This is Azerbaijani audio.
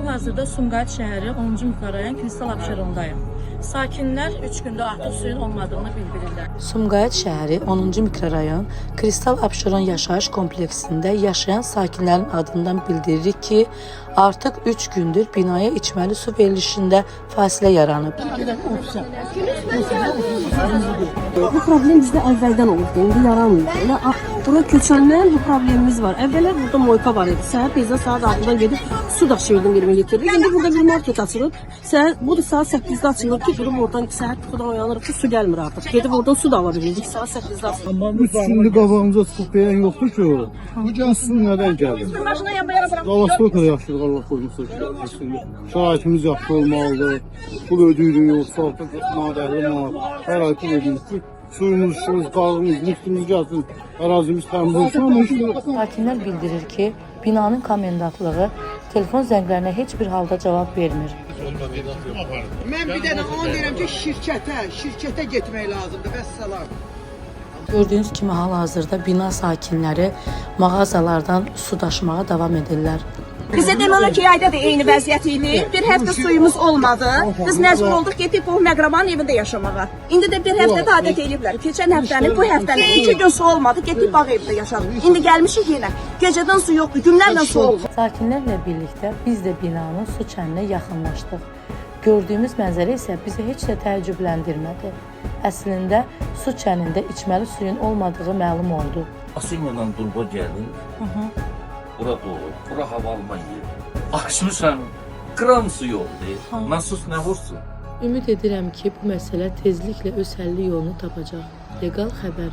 Hal-hazırda Sumqayıt şəhəri 10-cu mikrorayon Kristal Abşeronundayım. Sakinlər 3 gündür artıq suyun olmadığını bildirirlər. Sumqayıt şəhəri 10-cu mikrorayon Kristal Abşeron yaşayış kompleksində yaşayan sakinlərin adından bildiririk ki, artıq 3 gündür binaya içməli su verilişində fasilə yaranıb. Bu problem bizdə əvvəldən olubdu, indi yaranmıyor. Bura köçəndən bu problemimiz var. Əvvəllər burada moyka var idi. Səhər tezdən saat 6-dan gedib su daşıyırdım, yerime getirdik. İndi burada bir market açılıb. Budur saat 8-də açılır ki, durub oradan səhər yuxudan uyanırıq ki, su gəlmir artıq. Gedib oradan su da ala bilirdik. Saat 8-də açılır. 3 gündür qabağımıza çıxıb deyən yoxdur ki o. Bu gən su nədən gəlir? Qalastoka yaşayırıq, Allah qoymasın ki. Şahitimiz yaxşı olmalıdır. Pul ödəyirik, yoxsa artıq madərli madər. Hər ay pul ödəyirik ki, suyumuz, işimiz, qazımız, nüftümüz gəlsin, ərazimiz təmiz olsun. Sakinlər bildirir ki, binanın komendantlığı telefon zənglərinə heç bir halda cavab vermir. Mən bir dənə onu deyirəm ki, şirkətə getmək lazımdır, vəssalam. Gördüyünüz kimi hal-hazırda bina sakinləri mağazalardan su daşımağa davam edirlər. Bizə deməli ki, ayda da eyni vəziyyət idi. Bir həftə suyumuz olmadı. Biz məcbur olduq getdik bu məqrabanın evində yaşamağa. İndi də bir həftə də adət ediblər. Keçən həftənin, bu həftənin 2 gün su olmadı. Getdik bağ evində yaşadıq. İndi gəlmişik yenə. Gecədən su yoxdur, günlərlə su oldu. Sakinlərlə birlikdə biz də binanın su çəninə yaxınlaşdıq. Gördüyümüz mənzərə isə bizi heç də təəccübləndirmədi. Əslində su çənində içməli suyun olmadığı məlum oldu. Asimyadan durba gəlin. Bura doğru, bura hava alma yeri. Açmışsan, kran su yoldu. Nasus nə vursun? Ümid edirəm ki, bu məsələ tezliklə öz həlli yolunu tapacaq. Leqal xəbər.